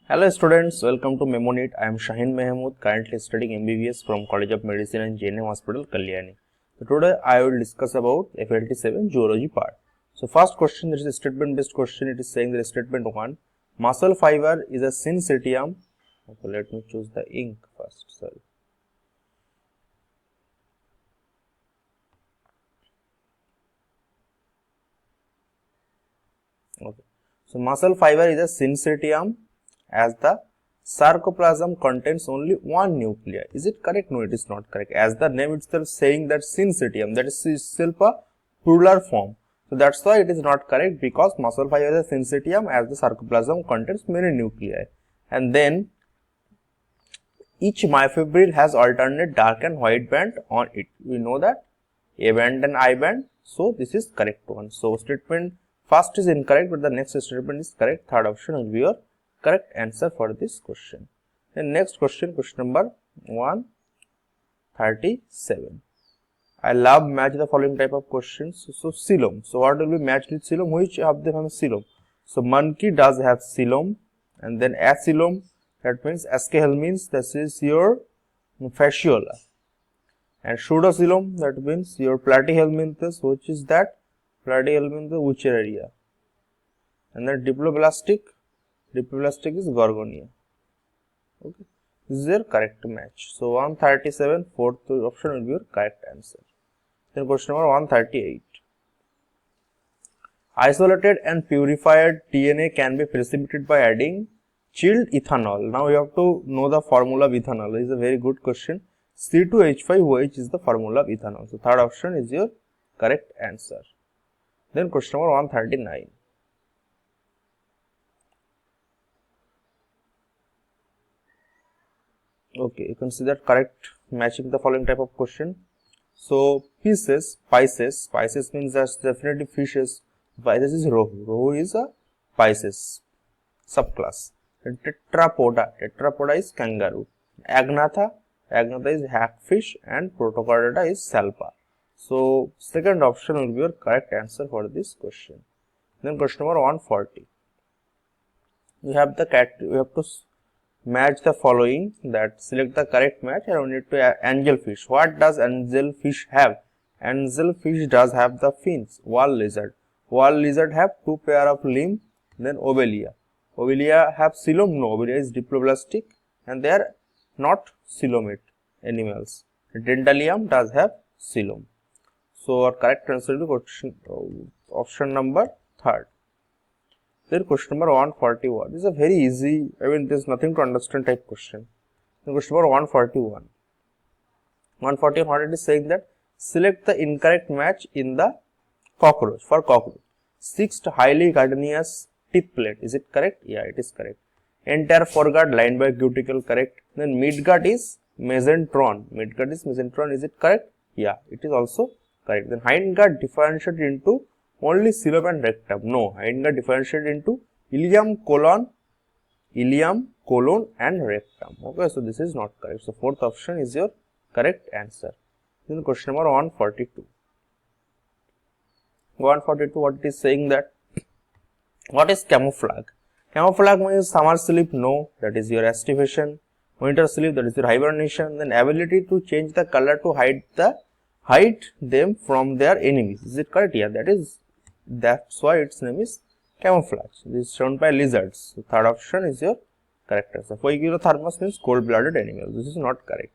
Hello students, welcome to MemoNeet. I am SAHIN, currently studying MBBS from College of Medicine and JNM Hospital, Kalyani. So today I will discuss about FLT 7 zoology part. So first question, this is a statement based question. It is saying that statement 1, muscle fiber is a syncytium. Okay, let me choose the ink first, sorry. Okay, so muscle fiber is a syncytium as the sarcoplasm contains only one nuclei. Is it correct? No, it is not correct. As the name itself saying that syncytium, that is itself a plural form. So that's why it is not correct, because muscle fiber is a syncytium as the sarcoplasm contains many nuclei. And then each myofibril has alternate dark and white band on it. We know that A band and I band. So this is correct one. So statement first is incorrect, but the next statement is correct. Third option will be your correct answer for this question. Then next question, question number 137. I love match the following type of questions. So coelom. So what will be matched with coelom? Which of them have coelom? So monkey does have coelom, and then acoelom, that means ascael means this is your fasciola, and pseudocoelom, that means your platyhelminthes, which is that platyhelminthes wuchereria, and then diploblastic is gorgonia. Okay, this is your correct match. So 137, fourth option will be your correct answer. Then question number 138. Isolated and purified DNA can be precipitated by adding chilled ethanol. Now you have to know the formula of ethanol. This is a very good question. C2H5OH is the formula of ethanol. So third option is your correct answer. Then question number 139. Okay, you consider correct matching the following type of question. So Pisces means that's definitely fishes. Pisces is rohu. Rohu is a Pisces subclass. And tetrapoda is kangaroo. Agnatha is hagfish, and Protochordata is salpa. So second option will be your correct answer for this question. Then question number 140. We have to match the following, that select the correct match, and we need to angelfish. What does angelfish have? Angelfish does have the fins. Wall lizard have two pair of limb. Then obelia have coelom. No, obelia is diploblastic, and they are not coelomate animals. Dendalium does have coelom. So our correct answer will be option number third. Then question number 141. This is a very easy, there is nothing to understand type question. Then question number 141. 141, what it is saying that select the incorrect match in the cockroach. For cockroach, sixth highly gardenias tip plate. Is it correct? Yeah, it is correct. Entire foreguard lined by cuticle, correct. Then midgut is mesentron. Is it correct? Yeah, it is also correct. Then hindguard differentiated into only coelom and rectum. No, hindguard differentiated into ilium, colon and rectum. Okay, so this is not correct. So fourth option is your correct answer. Then question number 142. 142, what it is saying that, what is camouflage? Camouflage means summer sleep, no, that is your estivation. Winter sleep, that is your hibernation. Then ability to change the color to hide them from their enemies. Is it correct? Yeah, that's why its name is camouflage. This is shown by lizards. So third option is your correct answer. Poikilothermus means cold-blooded animals. This is not correct.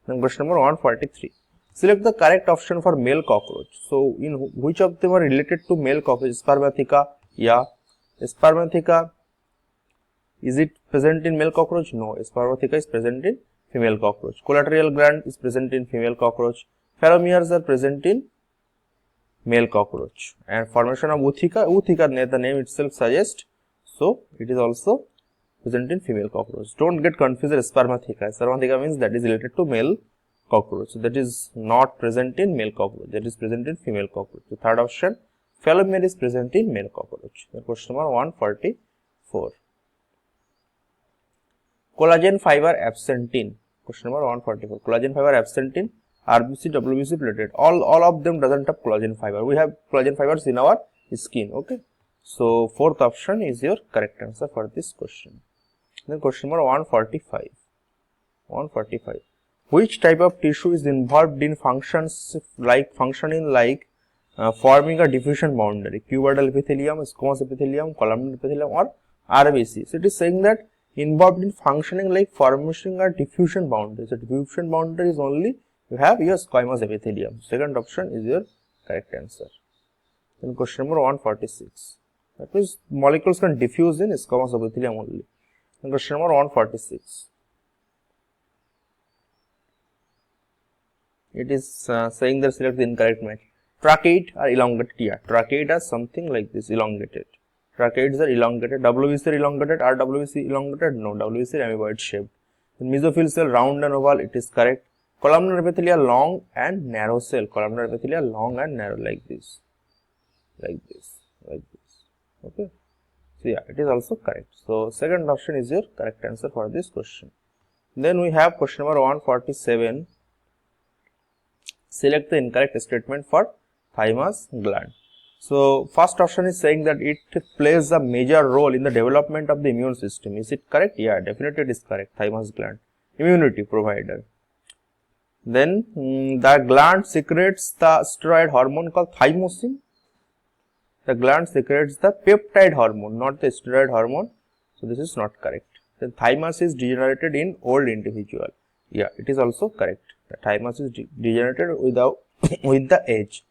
Then question number 143. Select the correct option for male cockroach. So in which of them are related to male cockroach? Spermatheca? Yeah. Spermatheca, is it present in male cockroach? No. Spermatheca is present in female cockroach. Collateral gland is present in female cockroach. Pheromones are present in male cockroach. And formation of Utica, the name itself suggests, so it is also present in female cockroach. Don't get confused with Spermatheca. Spermatheca means that is related to male cockroach. So that is not present in male cockroach. That is present in female cockroach. The third option, Phelomere is present in male cockroach. The question number 144. Collagen fiber absent in. Question number 144. Collagen fiber absent in RBC, WBC, platelet. All of them doesn't have collagen fiber. We have collagen fibers in our skin. Okay. So fourth option is your correct answer for this question. Then question number 145. 145. Which type of tissue is involved in functioning like forming a diffusion boundary? Cuboidal epithelium, squamous epithelium, columnar epithelium, or RBC. So it is saying that involved in functioning like forming a diffusion boundary. So diffusion boundary is only you have your squamous epithelium. Second option is your correct answer. Then question number 146. That means molecules can diffuse in squamous epithelium only. Then question number 146. It is saying that select the incorrect match. Tracheids are elongated. Yeah, tracheids are something like this, elongated. Tracheids are elongated. WBC are elongated. Are WBC elongated? No, WBC are amoeboid shaped. The mesophyll cell round and oval. It is correct. Columnar epithelia long and narrow cell. Columnar epithelia long and narrow, like this, like this, like this. Okay. So yeah, it is also correct. So second option is your correct answer for this question. Then we have question number 147. Select the incorrect statement for thymus gland. So first option is saying that it plays a major role in the development of the immune system. Is it correct? Yeah, definitely it is correct. Thymus gland, immunity provider. Then the gland secretes the steroid hormone called thymosin. The gland secretes the peptide hormone, not the steroid hormone. So this is not correct. Then thymus is degenerated in old individual. Yeah, it is also correct. The thymus is degenerated with the age.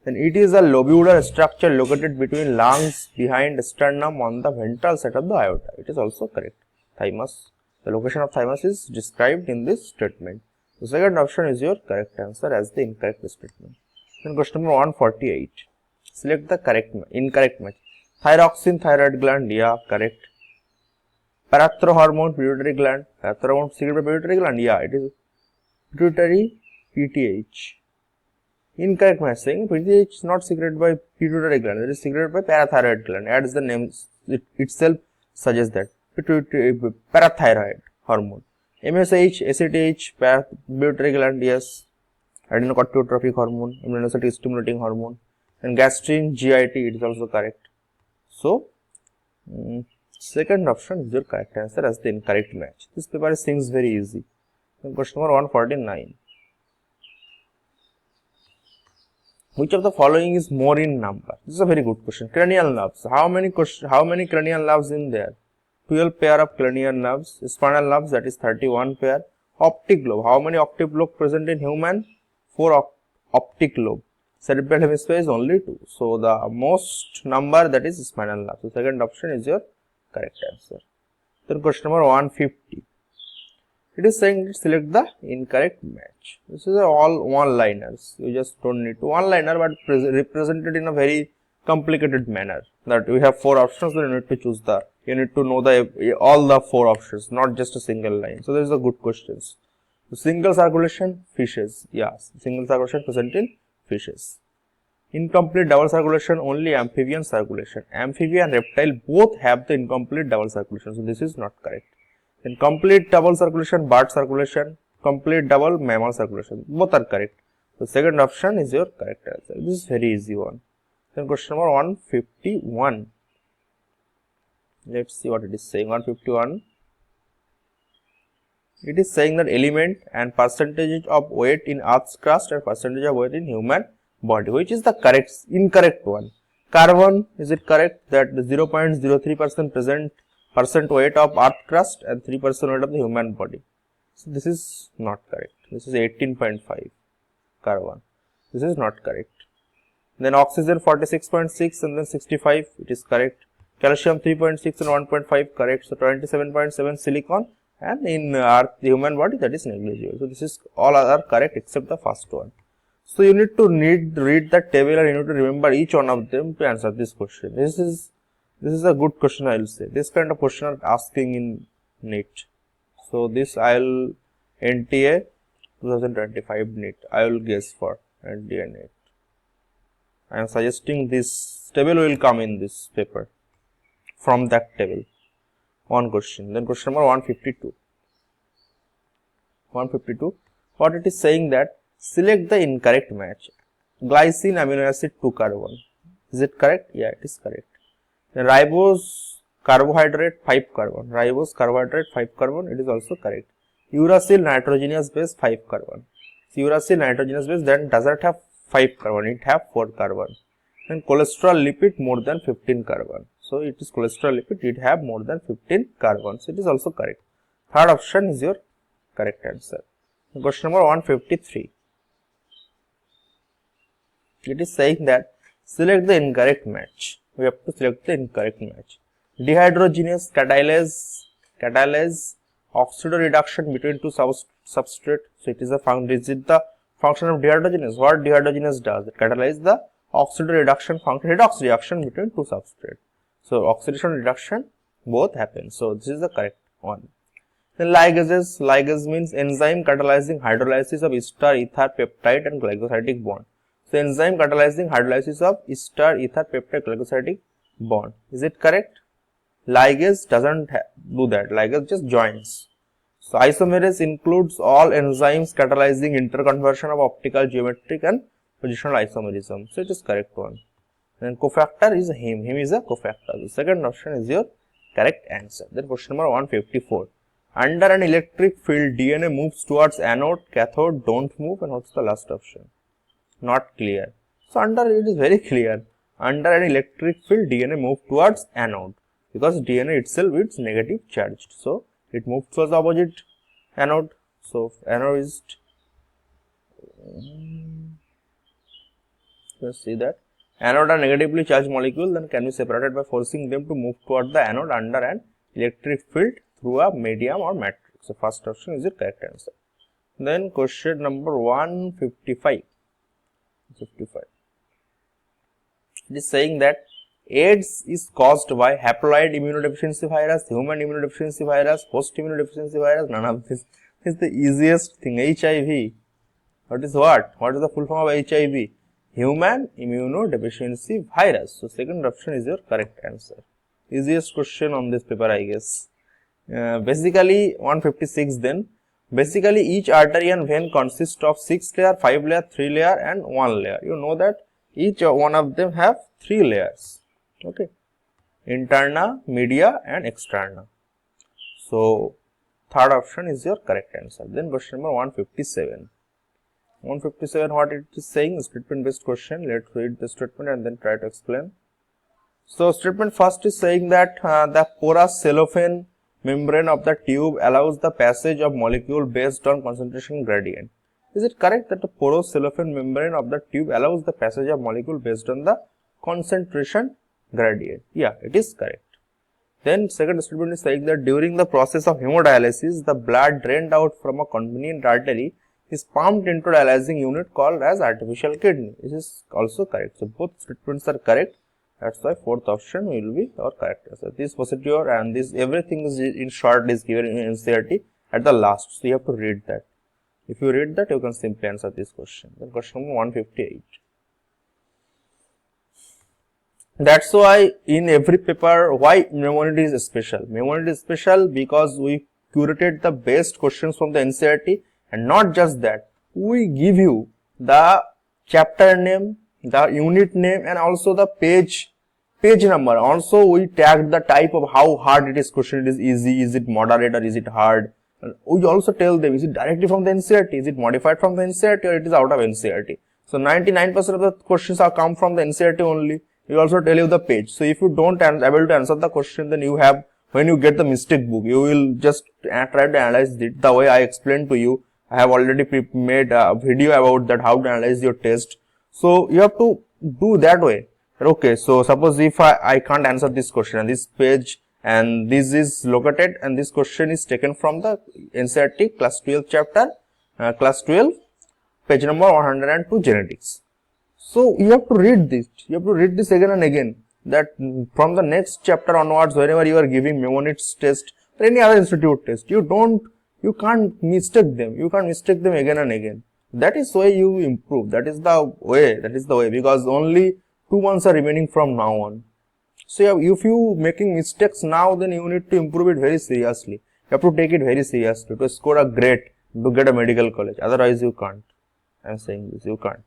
Then it is a lobular structure located between lungs, behind sternum, on the ventral side of the aorta. It is also correct. Thymus, the location of thymus is described in this statement. The second option is your correct answer as the incorrect statement. Then question number 148. Select the incorrect match. Thyroxine, thyroid gland. Yeah, correct. Parathyrohormone, pituitary gland. Parathyrohormone secreted by pituitary gland. Yeah, it is pituitary, PTH. Incorrect match, saying PTH is not secreted by pituitary gland, it is secreted by parathyroid gland. As the name itself suggests that. Pituitary, parathyroid hormone. MSH, ACTH, pituitary gland, yes. Adenocorticotropic hormone, immunocyte stimulating hormone. And gastrin, GIT, it is also correct. So, second option is your correct answer as the incorrect match. This paper seems very easy. Then question number 149. Which of the following is more in number? This is a very good question. Cranial nerves. How many cranial nerves in there? 12 pair of cranial nerves. Spinal nerves, that is 31 pair. Optic lobe. How many optic lobes present in human? 4 optic lobe. Cerebral hemisphere is only 2. So the most number, that is spinal nerve. So second option is your correct answer. Then question number 150. It is saying select the incorrect match. This is all one-liners. You just don't need to one-liner, but represented in a very complicated manner. That we have 4 options, so you need to choose you need to know all the 4 options, not just a single line. So there is a good questions. So single circulation, fishes. Yes, single circulation present in fishes. Incomplete double circulation, only amphibian circulation. Amphibia and reptile both have the incomplete double circulation. So this is not correct. Then complete double circulation, bird circulation, complete double mammal circulation. Both are correct. The second option is your correct answer. This is very easy one. Then question number 151. Let's see what it is saying. 151. It is saying that element and percentage of weight in Earth's crust and percentage of weight in human body. Which is the incorrect one? Carbon, is it correct that the 0.03% percent weight of earth crust and 3% weight of the human body? So this is not correct. This is 18.5 carbon. This is not correct. Then oxygen 46.6 and then 65, it is correct. Calcium 3.6 and 1.5 correct. So 27.7 silicon, and in earth, the human body, that is negligible. So this is all are correct except the first one. So you need to read the table and you need to remember each one of them to answer this question. This is a good question, I will say. This kind of question are asking in NEET. So this I will NTA 2025 NEET. I will guess for NTA NEET. I am suggesting this table will come in this paper from that table. One question. Then question number 152. 152. What it is saying that select the incorrect match. Glycine amino acid 2 carbon. Is it correct? Yeah, it is correct. Then ribose carbohydrate 5 carbon, ribose carbohydrate 5 carbon, it is also correct. Uracil nitrogenous base 5 carbon. So uracil nitrogenous base then does not have 5 carbon, it have 4 carbon. And cholesterol lipid more than 15 carbon. So it is cholesterol lipid, it have more than 15 carbon. So it is also correct. Third option is your correct answer. Question number 153. It is saying that select the incorrect match. We have to select the incorrect match. Dehydrogenase catalase oxidoreduction between two substrate. So it is a function. Is it the function of dehydrogenase? What dehydrogenase does? It catalyzes the oxidoreduction function, redox reaction between two substrate. So oxidation reduction both happen. So this is the correct one. Then ligases. Ligase means enzyme catalyzing hydrolysis of ester, ether, peptide and glycosidic bond. So enzyme catalyzing hydrolysis of ester, ether, peptide, glycosidic bond. Is it correct? Ligase doesn't do that. Ligase just joins. So isomerase includes all enzymes catalyzing interconversion of optical, geometric and positional isomerism. So it is correct one. Then cofactor is heme. Heme is a cofactor. The second option is your correct answer. Then question number 154. Under an electric field, DNA moves towards anode, cathode don't move, and what's the last option? Not clear. So under it is very clear. Under an electric field, DNA moves towards anode because DNA itself is negative charged. So it moves towards the opposite anode. So anode is, let's see that anode are negatively charged molecule, then can be separated by forcing them to move toward the anode under an electric field through a medium or matrix. So first option is the correct answer. Then question number 155. It is saying that AIDS is caused by haploid immunodeficiency virus, human immunodeficiency virus, host immunodeficiency virus. None of this is the easiest thing. HIV. What is what? What is the full form of HIV? Human immunodeficiency virus. So second option is your correct answer. Easiest question on this paper, I guess. Basically 156 then. Basically each artery and vein consists of 6 layer, 5 layer, 3 layer and 1 layer. You know that each one of them have 3 layers. Okay. Interna, media and externa. So third option is your correct answer. Then question number 157. 157, what it is saying? Statement based question. Let's read the statement and then try to explain. So statement first is saying that the porous cellophane membrane of the tube allows the passage of molecule based on concentration gradient. Is it correct that the porous cellophane membrane of the tube allows the passage of molecule based on the concentration gradient? Yeah, it is correct. Then second statement is saying that during the process of hemodialysis, the blood drained out from a convenient artery is pumped into dialyzing unit called as artificial kidney. This is also correct. So both statements are correct. That's why fourth option will be our correct answer. This procedure and this everything is in short is given in NCERT at the last. So you have to read that. If you read that, you can simply answer this question. Then question number 158. That's why in every paper, why MemoNeet is special. MemoNeet is special because we curated the best questions from the NCERT, and not just that, we give you the chapter name, the unit name and also the page number. Also we tagged the type of how hard it is question. It is easy, is it moderate or is it hard. And we also tell them, is it directly from the NCERT, is it modified from the NCERT or it is out of NCERT. So 99% of the questions are come from the NCERT only. We also tell you the page. So if you don't able to answer the question, then you have, when you get the mistake book, you will just try to analyze it the way I explained to you. I have already made a video about that, how to analyze your test. So you have to do that way. Okay, so suppose if I can't answer this question and this page and this is located and this question is taken from the NCERT class 12 chapter, class 12 page number 102 genetics. So you have to read this. You have to read this again and again. That from the next chapter onwards, whenever you are giving MemoNeet's test or any other institute test, you can't mistake them. You can't mistake them again and again. That is why you improve. That is the way. Because only 2 months are remaining from now on. So if you making mistakes now, then you need to improve it very seriously. You have to take it very seriously to score a grade to get a medical college. Otherwise you can't. I am saying this, you can't.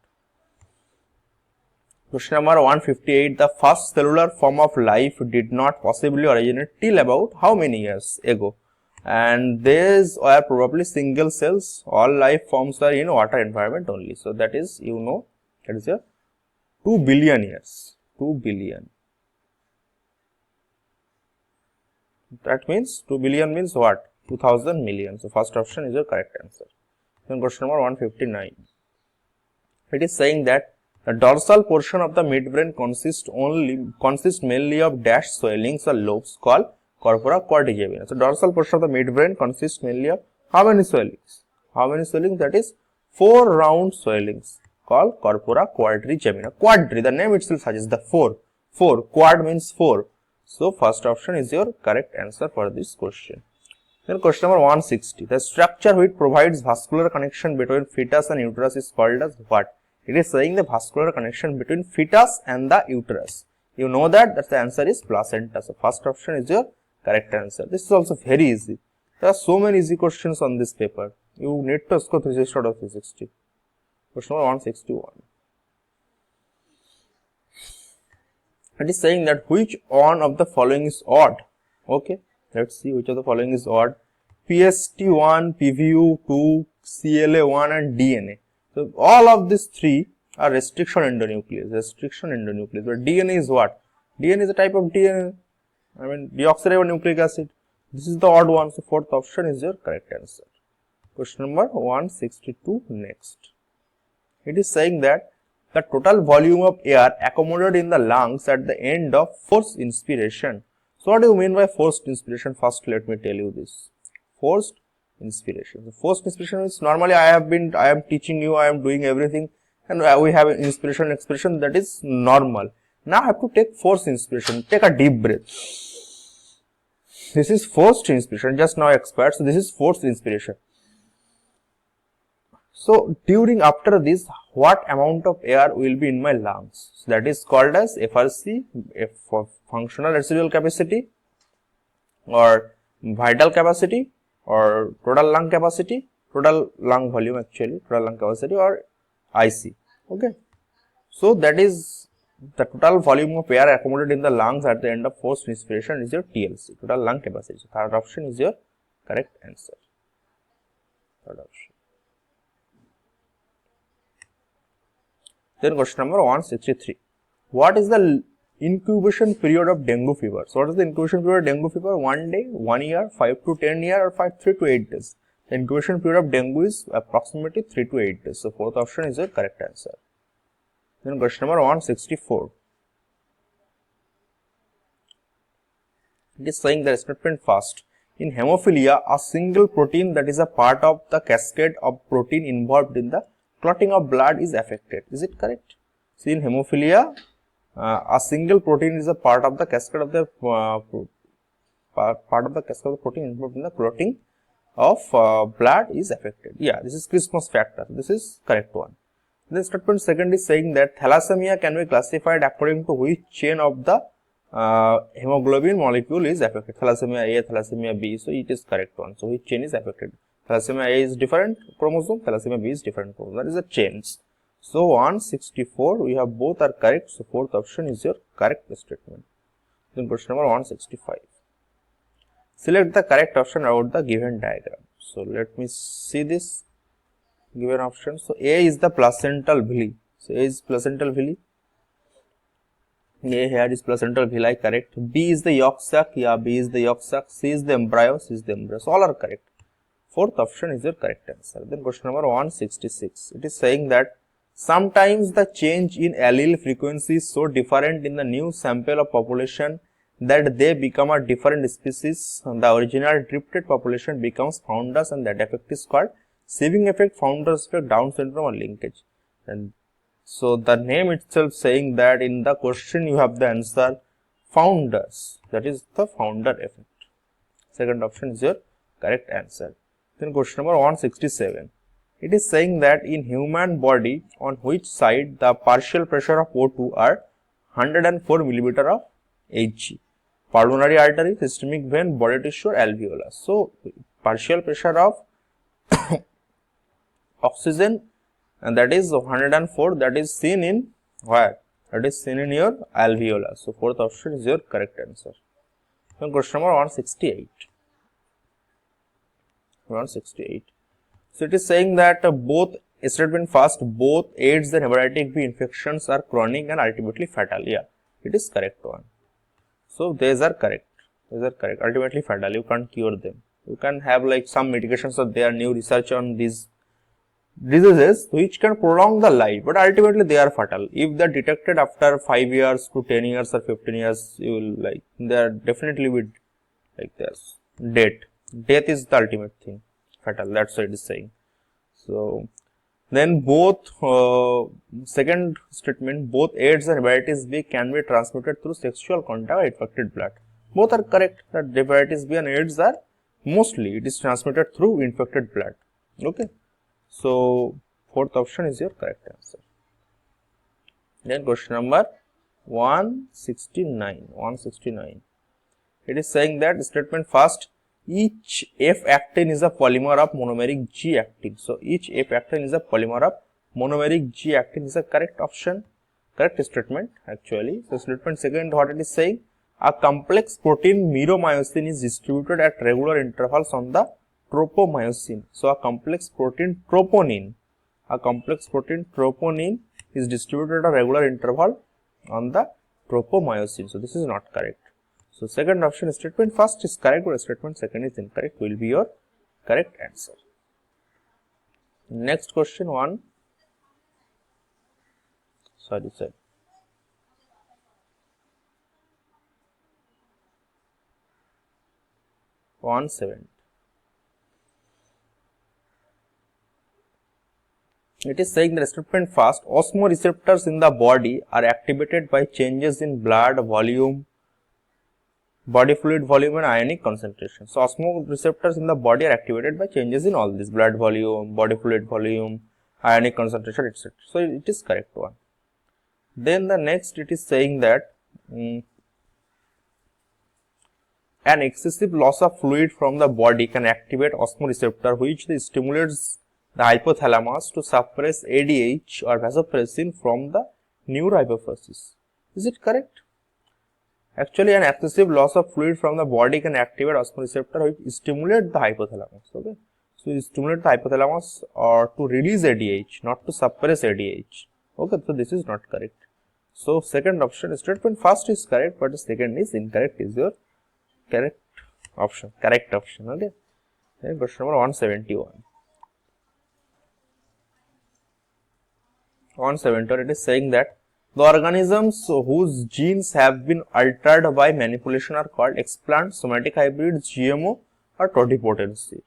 Question number 158. The first cellular form of life did not possibly originate till about how many years ago? And these are probably single cells. All life forms are in water environment only. So that is, that is your 2 billion years. 2 billion. That means 2 billion means what? 2000 million. So first option is your correct answer. Then question number 159. It is saying that the dorsal portion of the midbrain consists mainly of dash swellings or lobes called corpora quadrigemina. So dorsal portion of the midbrain consists mainly of how many swellings? How many swellings? That is 4 round swellings called corpora quadrigemina. Quadri, the name itself suggests the 4. 4, quad means 4. So first option is your correct answer for this question. Then question number 160. The structure which provides vascular connection between fetus and uterus is called as what? It is saying the vascular connection between fetus and the uterus. You know that the answer is placenta. So first option is your correct answer. This is also very easy. There are so many easy questions on this paper. You need to score 360 out of 360. Question number 161. It is saying that which one of the following is odd. Okay, let's see which of the following is odd. PST1, PVU2, CLA1 and DNA. So all of these three are restriction endonuclease. But DNA is what? DNA is a type of DNA. I mean deoxyribonucleic acid. This is the odd one. So fourth option is your correct answer. Question number 162 next. It is saying that the total volume of air accommodated in the lungs at the end of forced inspiration. So what do you mean by forced inspiration? First let me tell you this. Forced inspiration. The forced inspiration is normally I am teaching you, I am doing everything and we have an inspiration expression that is normal. Now I have to take forced inspiration. Take a deep breath. This is forced inspiration, just now expired. So this is forced inspiration. So after this, what amount of air will be in my lungs? So that is called as FRC, for functional residual capacity, or vital capacity, or total lung capacity, total lung volume actually, total lung capacity, or IC. Okay. So that is the total volume of air accommodated in the lungs at the end of forced inspiration is your TLC, total lung capacity. So third option is your correct answer. Third option. Then question number 163. What is the incubation period of dengue fever? So what is the incubation period of dengue fever? 1 day, 1 year, 5 to 10 years, or 3 to 8 days. The incubation period of dengue is approximately 3 to 8 days. So fourth option is your correct answer. Then question number 164. It is saying the statement first. In hemophilia, a single protein that is a part of the cascade of protein involved in the clotting of blood is affected. Is it correct? See, in hemophilia, a single protein is a part of the cascade of the protein involved in the clotting of blood is affected. Yeah, this is Christmas factor. This is correct one. Then statement second is saying that thalassemia can be classified according to which chain of the hemoglobin molecule is affected. Thalassemia A, thalassemia B. So it is correct one. So which chain is affected? Thalassemia A is different chromosome, thalassemia B is different chromosome. That is a change. So 164, we have both are correct. So fourth option is your correct statement. Then question number 165. Select the correct option about the given diagram. So let me see this given option. So A is the placental villi. So A is placental villi. A here is placental villi, correct. B is the yolk sac. Yeah, B is the yolk sac. C is the embryo. C is the embryo. So all are correct. Fourth option is your correct answer. Then question number 166. It is saying that sometimes the change in allele frequency is so different in the new sample of population that they become a different species. The original drifted population becomes founders, and that effect is called sieving effect, founders effect, Down syndrome, or linkage. And so the name itself saying that in the question you have the answer founders. That is the founder effect. Second option is your correct answer. Then question number 167. It is saying that in human body, on which side the partial pressure of O2 are 104 millimeter of Hg. Pulmonary artery, systemic vein, body tissue, or alveolus. So partial pressure of oxygen, and that is 104, that is seen in where? that is seen in your alveolar. So fourth option is your correct answer. Then question number 168. 168. So it is saying that both statement first, both AIDS and hepatitis B infections are chronic and ultimately fatal. Yeah, it is correct one. So these are correct. These are correct. Ultimately fatal. You can't cure them. You can have like some medications, or there are new research on these diseases which can prolong the life, but ultimately they are fatal. If they are detected after 5 years to 10 years or 15 years, you will like, they are definitely with like this death. Death is the ultimate thing, fatal. That's what it is saying. So then both second statement, both AIDS and hepatitis B can be transmitted through sexual contact or infected blood. Both are correct. That hepatitis B and AIDS are mostly it is transmitted through infected blood. Okay. So fourth option is your correct answer. Then question number 169. 169. It is saying that statement first, each F-actin is a polymer of monomeric G-actin. So each F-actin is a polymer of monomeric G-actin is a correct option, correct statement actually. So statement second, what it is saying, a complex protein meromyosin is distributed at regular intervals on the tropomyosin. So a complex protein troponin is distributed at a regular interval on the tropomyosin. So this is not correct. So second option, statement first is correct, but statement second is incorrect, will be your correct answer. Next question 170. It is saying that statement first, osmoreceptors in the body are activated by changes in blood volume, body fluid volume and ionic concentration. So osmoreceptors in the body are activated by changes in all this, blood volume, body fluid volume, ionic concentration, etc. So it is correct one. Then the next, it is saying that an excessive loss of fluid from the body can activate osmoreceptor, which stimulates the hypothalamus to suppress ADH or vasopressin from the neurohypophysis. Is it correct? Actually, an excessive loss of fluid from the body can activate osmoreceptor which stimulate the hypothalamus. Okay, so you stimulate the hypothalamus or to release ADH, not to suppress ADH. Okay, so this is not correct. So second option, statement first is correct, but the second is incorrect. Is your correct option. Correct option. Okay. Then question number 171. 171. It is saying that the organisms whose genes have been altered by manipulation are called explant, somatic hybrids, GMO or totipotency.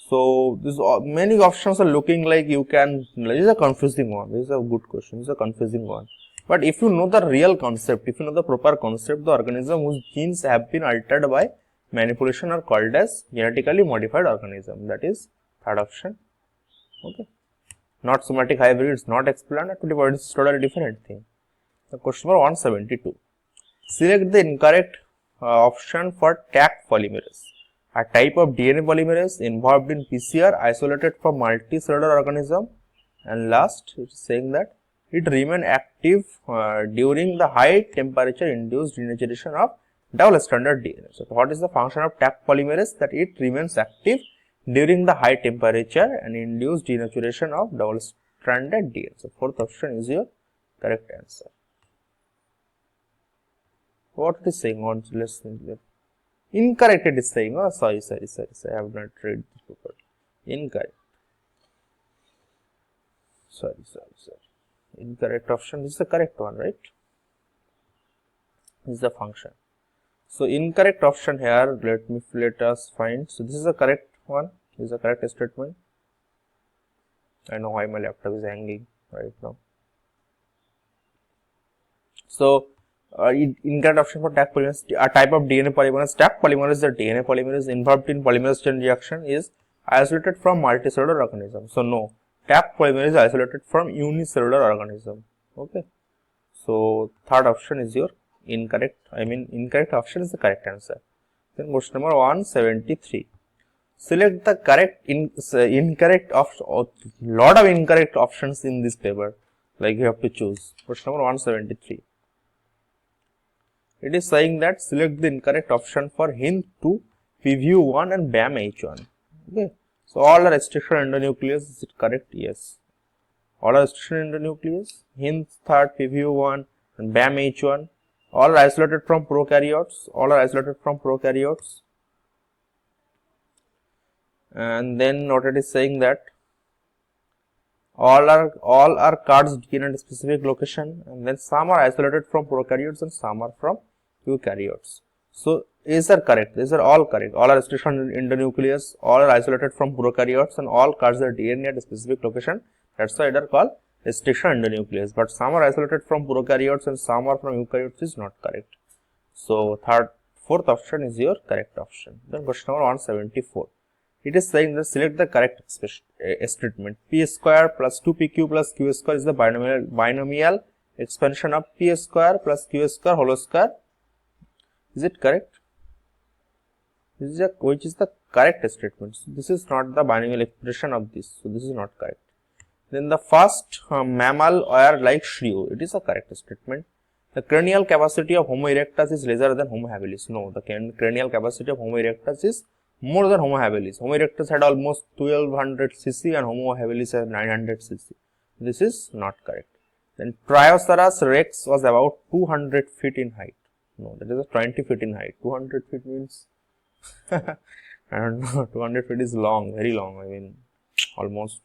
So this many options are looking like you can. This is a confusing one. This is a good question. This is a confusing one. But if you know the real concept, if you know the proper concept, the organism whose genes have been altered by manipulation are called as genetically modified organism. That is third option. Okay. Not somatic hybrids, not explant, totipotency is totally different thing. The question number 172. Select the incorrect option for Taq polymerase, a type of DNA polymerase involved in PCR isolated from multicellular organism. And last, it is saying that it remain active during the high temperature induced denaturation of double-stranded DNA. So what is the function of Taq polymerase? That it remains active during the high temperature and induced denaturation of double-stranded DNA. So fourth option is your correct answer. What it is saying on, let's think that. Incorrect it is saying. Oh, sorry, I have not read this properly. Incorrect. Sorry. Incorrect option is the correct one, right? This is the function. So incorrect option here, let us find. So this is the correct one. This is the correct statement. I know why my laptop is hanging right now. So incorrect option for Taq polymerase, a type of DNA polymerase. Taq polymerase, the DNA polymerase involved in polymerase chain reaction, is isolated from multicellular organism. So no, Taq polymerase is isolated from unicellular organism. Okay. So third option is your incorrect. Incorrect option is the correct answer. Then question number 173. Select the correct incorrect option. Lot of incorrect options in this paper. Like you have to choose. Question number 173. It is saying that select the incorrect option for HIN 2, PVU1 and BAM-H1. Okay. So all are restriction endonuclease. Is it correct? Yes. All are restriction endonuclease. HIN 3rd, PVU1 and BAM-H1. All are isolated from prokaryotes. All are isolated from prokaryotes. And then what it is saying that all are cards in a specific location, and then some are isolated from prokaryotes and some are from eukaryotes. So these are correct. These are all correct. All are restriction endonuclease. All are isolated from prokaryotes, and all cards their DNA at a specific location. That's why they are called restriction endonuclease. But some are isolated from prokaryotes and some are from eukaryotes is not correct. So fourth option is your correct option. Then question number 174. It is saying that select the correct statement. P square plus 2pq plus q square is the binomial expansion of p square plus q square whole square. Is it correct? Which is the correct statement? So this is not the binomial expression of this. So this is not correct. Then the first mammal were like shrew. It is a correct statement. The cranial capacity of Homo erectus is lesser than Homo habilis. No, the cranial capacity of Homo erectus is more than Homo habilis. Homo erectus had almost 1200 cc and Homo habilis had 900 cc. This is not correct. Then Trioceras rex was about 200 feet in height. No, that is a 20 feet in height. 200 feet means I don't know. 200 feet is long, very long. I mean, almost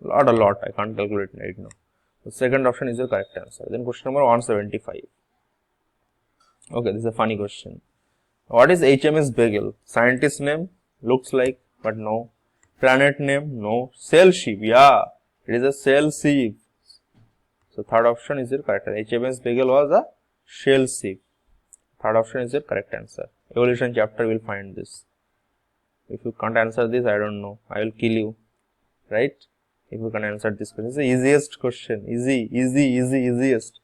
a lot. I can't calculate right now. The second option is your correct answer. Then question number 175. Okay, this is a funny question. What is HMS Beagle? Scientist name? Looks like, but no. Planet name? No. Sail ship? Yeah, it is a sail ship. So third option is your correct answer. HMS Beagle was a sail ship. Third option is your correct answer. Evolution chapter will find this. If you can't answer this, I don't know. I will kill you. Right? If you can answer this question. It's the easiest question. Easiest.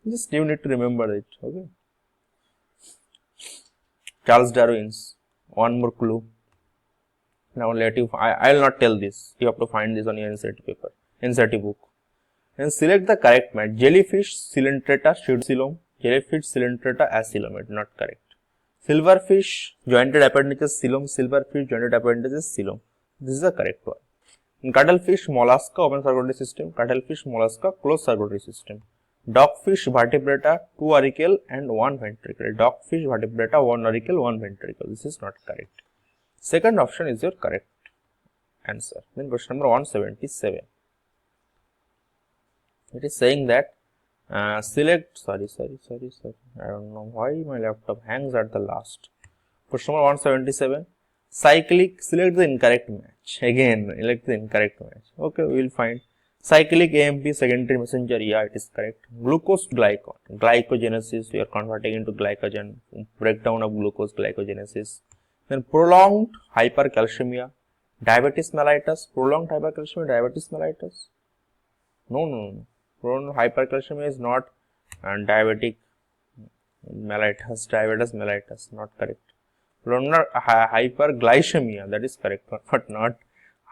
Just you need to remember it. Okay. Charles Darwin's. One more clue. Now let you. I will not tell this. You have to find this on your NCERT paper, NCERT book. And select the correct match. Jellyfish Coelenterata pseudocylum. Jellyfish Coelenterata acylum. Not correct. Silverfish jointed appendages coelom. Silverfish jointed appendages coelom. This is the correct one. In cuttlefish mollusca open circulatory system. Cuttlefish mollusca closed circulatory system. Dogfish vertebrata 2 auricle and 1 ventricle. Dogfish vertebrata 1 auricle 1 ventricle. This is not correct. Second option is your correct answer. Then question number 177. It is saying that select. Sorry. I don't know why my laptop hangs at the last. Question number 177. Cyclic. Select the incorrect match. Again, select the incorrect match. Okay, we will find. Cyclic AMP secondary messenger, yeah, it is correct. Glucose to glycon, glycogenesis, we are converting into glycogen, breakdown of glucose, glycogenesis. Then prolonged hypercalcemia, diabetes mellitus, prolonged hypercalcemia, diabetes mellitus. No. Prolonged hypercalcemia is not diabetic mellitus, diabetes mellitus, not correct. Prolonged hyperglycemia, that is correct, but not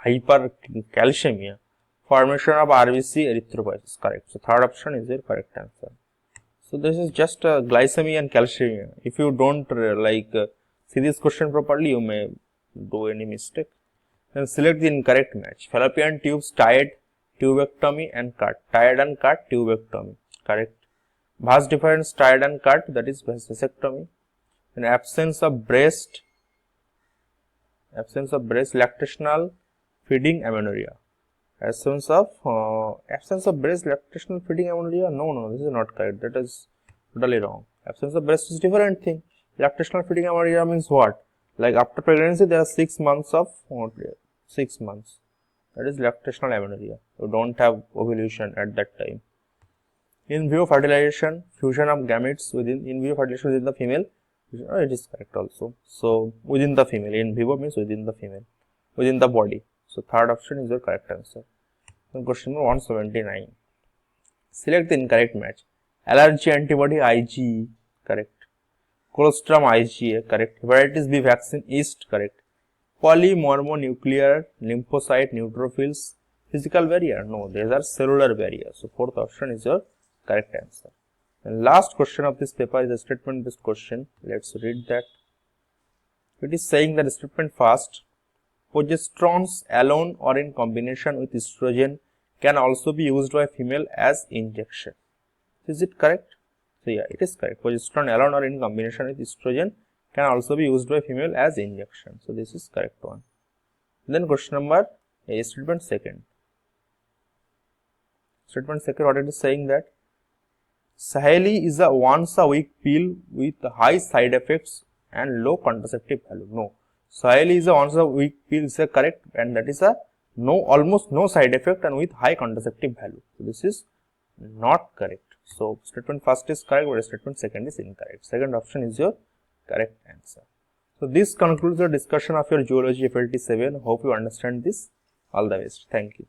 hypercalcemia. Formation of RBC erythropoiesis, correct. So third option is your correct answer. So this is just glycemia and calcemia. If you don't see this question properly, you may do any mistake. Then select the incorrect match. Fallopian tubes tied, tubectomy and cut. Tied and cut, tubectomy, correct. Vas deferens tied and cut, that is vasectomy. Then absence of breast, lactational feeding amenorrhea. Absence of breast lactational feeding amenorrhea. No, this is not correct. That is totally wrong. Absence of breast is different thing. Lactational feeding amenorrhea means what? Like after pregnancy, there are 6 months of 6 months. That is lactational amenorrhea. You don't have ovulation at that time. In vivo fertilization, fusion of gametes in vivo fertilization within the female. It is correct also. So within the female. In vivo means within the female, within the body. So third option is your correct answer. Then question number 179. Select the incorrect match. Allergy antibody IgE, correct. Colostrum IgA, correct. Hepatitis B vaccine East, correct. Polymormonuclear lymphocyte neutrophils, physical barrier. No, these are cellular barriers. So fourth option is your correct answer. And last question of this paper is a statement based question. Let's read that. It is saying that statement first, progesterones alone or in combination with estrogen can also be used by female as injection. Is it correct? So yeah, it is correct. Progesterone alone or in combination with estrogen can also be used by female as injection. So this is correct one. Then question number statement second. Statement second, what it is saying that SAHIN is a once a week pill with high side effects and low contraceptive value. No, SAHIN is a once a week pill is a correct, and that is a no, almost no side effect and with high contraceptive value. So this is not correct. So statement first is correct, but statement second is incorrect. Second option is your correct answer. So this concludes the discussion of your Zoology FLT 7. Hope you understand this. All the best. Thank you.